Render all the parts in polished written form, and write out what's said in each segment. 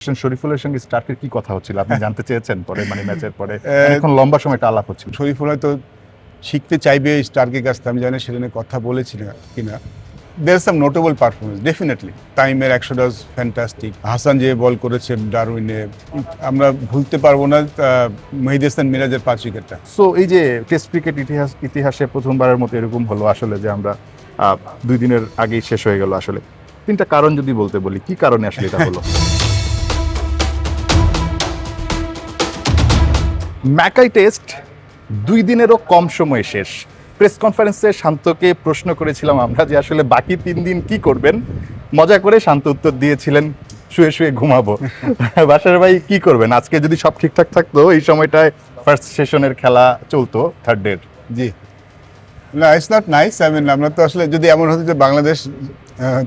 শরীফুলের সঙ্গে স্টার্কের কি কথা হচ্ছিল আপনি জানতে চেয়েছেন পরে মানে ম্যাচের পরে এখন লম্বা সময় একটা আলাপ হচ্ছিল। শরীফুল হয়তো শিখতে চাইবে স্টার্কের কাছ থেকে, আমি জানি সেটা নিয়ে কথা বলেছি না কিনা। দেয়ার সাম নোটেবল পারফরমেন্স ডেফিনেটলি। টাইমের 100 ডজ ফ্যান্টাস্টিক। হাসান যে বল করেছে ডারউইনে, আমরা ভুলতে পারবো না মেহেদী হাসান মিরাজের 5 উইকেটটা। সো এই যে টেস্ট ক্রিকেট ইতিহাসে প্রথমবারের মতো এরকম হলো আসলে যে আমরা 2 দিনের আগেই শেষ হয়ে গেল। আসলে 3টা কারণ যদি বলতে বলি, কি কারণে আসলে এটা হলো? ম্যাকাই টেস্ট 2 দিনেরও কম সময়ে শেষ। প্রেস কনফারেন্সে শান্তকে প্রশ্ন করেছিলাম আমরা যে আসলে বাকি 3 দিন কি করবেন। মজা করে শান্ত উত্তর দিয়েছিলেন শুয়ে শুয়ে ঘুমাবো। বাশার ভাই কি করবেন আজকে যদি সব ঠিকঠাক থাকতো? এই সময়টায় ফার্স্ট সেশনের খেলা চলতো, থার্ড ডে। জি না, it's not nice. I mean আমরা তো আসলে যদি এমন হতো যে বাংলাদেশ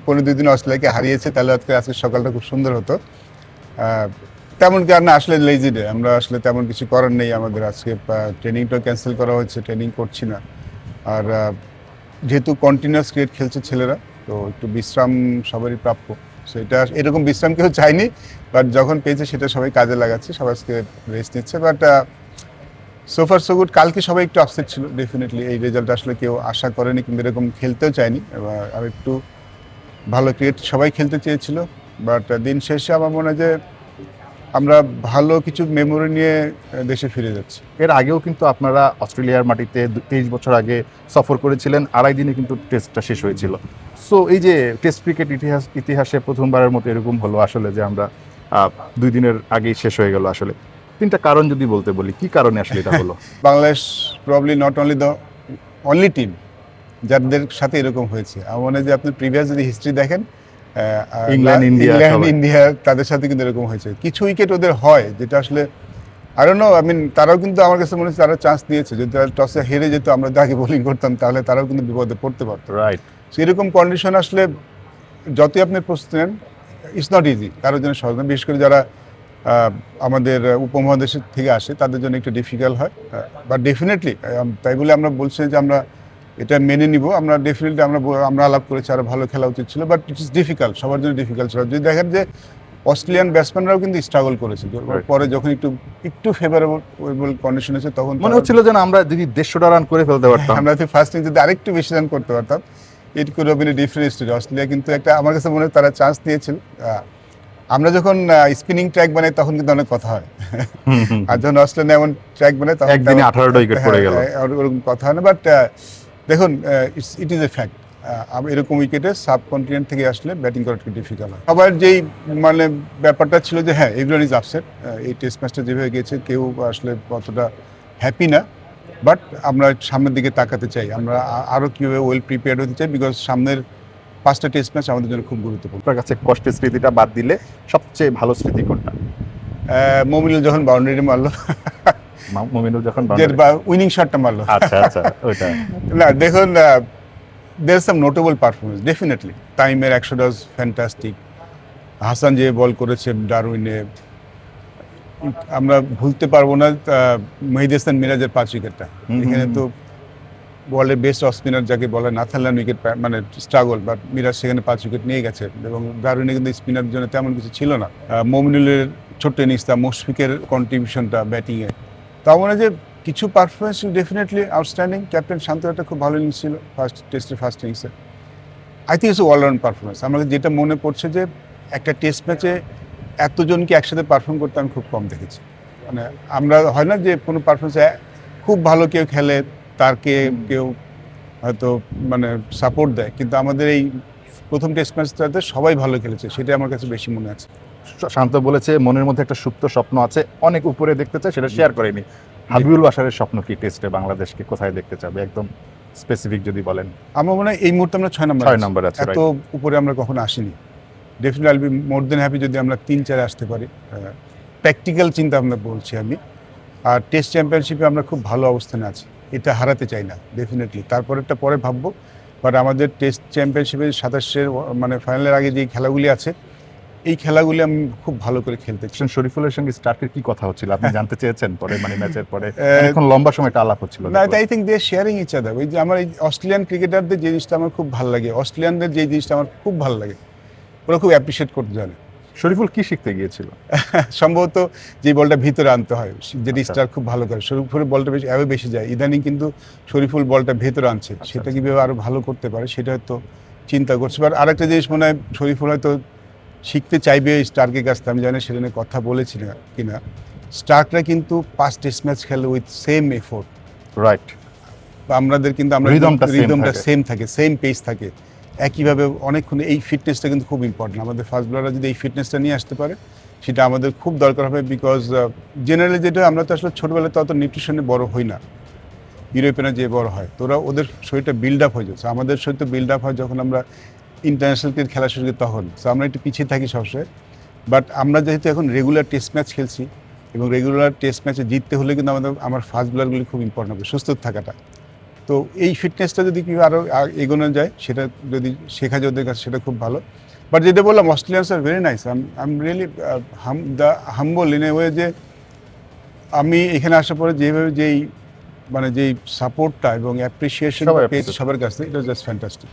15-2 দিন অস্ট্রেলিয়াকে হারিয়েছে, তাহলে আজকে সকালটা খুব সুন্দর হতো। তেমন কি আর না, আসলে লেজি ডে, আমরা আসলে তেমন কিছু করার নেই আমাদের। আজকে ট্রেনিংটাও ক্যান্সেল করা হয়েছে, ট্রেনিং করছি না। আর যেহেতু কন্টিনিউয়াস ক্রিকেট খেলছে ছেলেরা, তো একটু বিশ্রাম সবারই প্রাপ্য। সেটা এরকম বিশ্রাম কেউ চায়নি, বাট যখন পেয়েছে সেটা সবাই কাজে লাগাচ্ছে, সবাই আজকে রেস্ট নিচ্ছে। বাট সোফার সো গুড। কালকে সবাই একটু আপসেট ছিল ডেফিনেটলি, এই রেজাল্ট আসলে কেউ আশা করেনি কিংবা এরকম খেলতেও চায়নি। আর একটু ভালো ক্রিকেট সবাই খেলতে চেয়েছিল। বাট দিন শেষে আমার মনে হয় যে আমরা ভালো কিছু মেমোরি নিয়ে দেশে ফিরে যাচ্ছি। এর আগেও কিন্তু আপনারা অস্ট্রেলিয়ার মাটিতে 23 বছর আগে সফর করেছিলেন, 2.5 দিনে কিন্তু টেস্টটা শেষ হয়েছিল। সো এই যে টেস্ট ক্রিকেট ইতিহাসে প্রথমবারের মতো এরকম হলো আসলে যে আমরা 2 দিনের আগেই শেষ হয়ে গেল। আসলে 3টা কারণ যদি বলতে বলি, কি কারণে আসলে এটা হলো? Bangladesh probably not only the only team যাদের সাথে এরকম হয়েছে। আমার মনে হয় যে আপনি প্রিভিয়াস যদি হিস্ট্রি দেখেন, ইংল্যান্ড, ইন্ডিয়া তাদের সাথে কিন্তু এরকম হয়েছে। কিছু উইকেট ওদের হয় যেটা আসলে I don't know, I mean তারাও কিন্তু আমার কাছে মনে হচ্ছে তারা চান্স দিয়েছে। যদি তারা টসে হেরে যেত, আমরা আগে বোলিং করতাম, তাহলে তারাও কিন্তু বিপদে পড়তে পারতো। রাইট। সেরকম কন্ডিশন আসলে যতই আপনি প্রস্তুতি নেন, ইটস নট ইজি কারোর জন্য সহজ না। বিশেষ করে যারা আমাদের উপমহাদেশের থেকে আসে তাদের জন্য একটু ডিফিকাল্ট হয়। বাট ডেফিনেটলি তাই বলে আমরা বলছি যে আমরা এটা মেনে নিব। আমরা ডেফিনেটলি আমরা আলাপ করেছি আরও ভালো খেলা উচিত ছিল, বাট ইট ইস ডিফিকাল্ট, সবার জন্য ডিফিকাল্ট ছিল। যদি দেখেন যে অস্ট্রেলিয়ান ব্যাটসম্যানরাও কিন্তু স্ট্রাগল করেছে পরে, যখন একটু ফেভারেবল কন্ডিশন আছে তখন মনে হচ্ছিল যে আমরা যদি 150টা রান করে ফেলতে পারতাম, আমরা যদি ফার্স্ট যদি আরেকটু বেশি রান করতে পারতাম, it could have been a different story. Australia কিন্তু একটা আমার কাছে মনে হয় তারা চান্স নিয়েছিল। আমরা যখন স্পিনিং ট্র্যাক বানাই তখন কিন্তু অনেক কথা হয়, আর যখন অস্ট্রেলিয়া এমন ট্র্যাক বানায় তখন একদিনে 18টা উইকেট পড়ে গেল, ওরকম কথা হয় না। বাট দেখুন, ইট ইজ এ ফ্যাক্ট, এরকম উইকেটে সাবকন্টিনেন্ট থেকে আসলে ব্যাটিং করা একটু ডিফিকাল্ট হয়। আবার যেই মানে ব্যাপারটা ছিল যে হ্যাঁ, এভরিওয়ান ইজ আপসেট। এই টেস্ট ম্যাচটা যেভাবে গেছে কেউ আসলে অতটা হ্যাপি না। বাট আমরা সামনের দিকে তাকাতে চাই, আমরা আরও কীভাবে ওয়েল প্রিপেয়ার্ড হতে চাই, বিকজ সামনের 5টা টেস্ট ম্যাচ আমাদের জন্য খুব গুরুত্বপূর্ণ। আপনার কাছে কষ্টের স্মৃতিটা বাদ দিলে সবচেয়ে ভালো স্মৃতি কোনটা? মমিনুল যখন বাউন্ডারি মারলো, মমিনুল যখন উইনিং শটটা মারলো। আচ্ছা আচ্ছা, ওইটা না দেখুন, দেয়ার সাম নোটেবল পারফরমেন্স ডেফিনেটলি। টাইমের 100 ডজ ফ্যান্টাস্টিক। হাসান যে বল করেছে ডারউইনে, আমরা ভুলতে পারবো না মেহেদী হাসান মিরাজের 5 উইকেটটা। এখানে তো ওয়ার্ল্ডের বেস্ট অফ স্পিনার যাকে বলে নাথানল্যান্ড উইকেট মানে স্ট্রাগল, বাট মিরাজ সেখানে 5 উইকেট নিয়ে গেছে। এবং ডারউইনে কিন্তু স্পিনার জন্য তেমন কিছু ছিল না। মমিনুলের ছোট্ট ইনিংসটা, মুশফিকের কন্ট্রিবিউশনটা ব্যাটিংয়ে, তাও মনে হয় যে কিছু performance definitely outstanding. Captain Shanto একটা খুব ভালো ইনিংস ছিল টেস্টের ফার্স্ট ইনিংসে। I think it's all round performance. আমাকে যেটা মনে পড়ছে যে একটা টেস্ট ম্যাচে এতজনকে একসাথে পারফর্ম করতে আমি খুব কম দেখেছি। মানে আমরা হয় না যে কোনো পারফরমেন্সে খুব ভালো কেউ খেলে, তারকে কেউ হয়তো মানে সাপোর্ট দেয়, কিন্তু আমাদের এই প্রথম টেস্ট ম্যাচটাতে সবাই ভালো খেলেছে, সেটাই আমার কাছে বেশি মনে আছে। শান্ত বলেছে মনের মধ্যে একটা সুপ্ত স্বপ্ন আছে, অনেক উপরে দেখতে চায়, সেটা শেয়ার করেনি। হাবিবুল বাশারের স্বপ্ন কি টেস্টে বাংলাদেশকে কোথায় দেখতে চাবে একদম স্পেসিফিক যদি বলেন? আমার মনে হয় এই মুহূর্তে আমরা 6 নম্বর আছে, এত উপরে আমরা কখনো আসিনি। Definitely I will be more than happy যদি আমরা 3-4 আসতে পারি। প্র্যাকটিক্যাল চিন্তা আমরা বলছি আমি। আর টেস্ট চ্যাম্পিয়নশিপে আমরা খুব ভালো অবস্থানে আছি, এটা হারাতে চাই না ডেফিনেটলি। তারপরেরটা পরে ভাববো। বাট আমাদের টেস্ট চ্যাম্পিয়নশিপে 27-এর মানে ফাইনালের আগে যে খেলাগুলি আছে, এই খেলাগুলি আমি খুব ভালো করে খেলতে চাই। শরীফুলের সঙ্গে স্টার্কের কি কথা হচ্ছিল আপনি জানতে চেয়েছেন পরে মানে ম্যাচের পরে এখন লম্বা সময় একটা আলাপ হচ্ছিল? না, I think they sharing each other. ওই যে আমার এই অস্ট্রেলিয়ান ক্রিকেটারদের যে জিনিসটা আমার খুব ভালো লাগে, অস্ট্রেলিয়ানদের যে জিনিসটা আমার খুব ভালো লাগে, ওরা খুব অ্যাপ্রিসিয়েট করতে জানে। শরীফুল কি শিখতে গিয়েছিল? সম্ভবত যে বলটা ভিতরে আনতে হয়, যেটি আচ্ছা। স্টার খুব ভালো করে, শরীফুলের বলটা বেশি এভাবে বেশি যায়, ইদানিং কিন্তু শরীফুল বলটা ভেতরে আনছে, সেটা কীভাবে আরও ভালো করতে পারে সেটা হয়তো চিন্তা করছে। বাট আরেকটা জিনিস মনে হয় শরীফুল হয়তো শিখতে চাইবে স্টার্কের কাছ থেকে, আমি জানি সেটা নিয়ে কথা বলেছি না কিনা। স্টার্করা কিন্তু 5 টেস্ট ম্যাচ খেলে উইথ সেম এফোর্ট, রাইট। আমাদের কিন্তু আমরা রিদমটা same রিদমটা থাকে। সেম থাকে, সেম পেস থাকে একইভাবে অনেকক্ষণ। এই ফিটনেসটা কিন্তু খুব ইম্পর্টেন্ট, আমাদের ফাস্ট বোলাররা যদি এই ফিটনেসটা নিয়ে আসতে পারে সেটা আমাদের খুব দরকার হবে। বিকজ জেনারেলি যেটা আমরা তো আসলে ছোটোবেলায় তো অত নিউট্রিশনে বড় হই না, ইউরোপিয়ানে যে বড় হয়, তোরা ওদের শরীরটা বিল্ড আপ হয়ে যাচ্ছে, আমাদের শরীর তো বিল্ড আপ হয় যখন আমরা ইন্টারন্যাশনাল ক্রিকেট খেলা শুরু করি তখন। সো আমরা একটু পিছিয়ে থাকি সবসময়। বাট আমরা যেহেতু এখন রেগুলার টেস্ট ম্যাচ খেলছি এবং রেগুলার টেস্ট ম্যাচে জিততে হলে কিন্তু আমার ফাস্ট বোলারগুলি খুব ইম্পর্টেন্ট হবে, সুস্থ থাকাটা। তো এই ফিটনেসটা যদি কি আরও এগোনো যায়, সেটা যদি শেখা যায় ওদের কাছে, সেটা খুব ভালো। বাট যেটা বললাম, Australians are very nice. I am really humble in a way যে আমি এখানে আসার পরে যেভাবে যেই সাপোর্টটা এবং অ্যাপ্রিসিয়েশন সবাই পেয়েছি appreciate সবার কাছ থেকে, ইট ওয়াজ জাস্ট ফ্যান্টাস্টিক।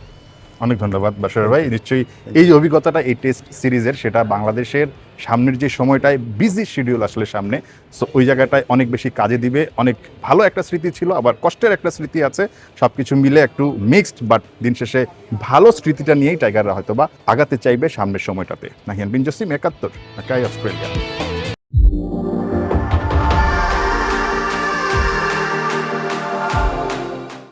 অনেক ধন্যবাদ বাশার ভাই। নিশ্চয়ই এই যে অভিজ্ঞতাটা এই টেস্ট সিরিজের, সেটা বাংলাদেশের সামনের যে সময়টায় বিজি শিডিউল আসলে সামনে, সো ওই জায়গাটায় অনেক বেশি কাজে দিবে। অনেক ভালো একটা স্মৃতি ছিল, আবার কষ্টের একটা স্মৃতি আছে, সব কিছু মিলে একটু মিক্সড, বাট দিন শেষে ভালো স্মৃতিটা নিয়েই টাইগাররা হয়তো বা আগাতে চাইবে সামনের সময়টাতে। নাহিয়ান বিন জসিম, ৭১, ঢাকায়, অস্ট্রেলিয়া।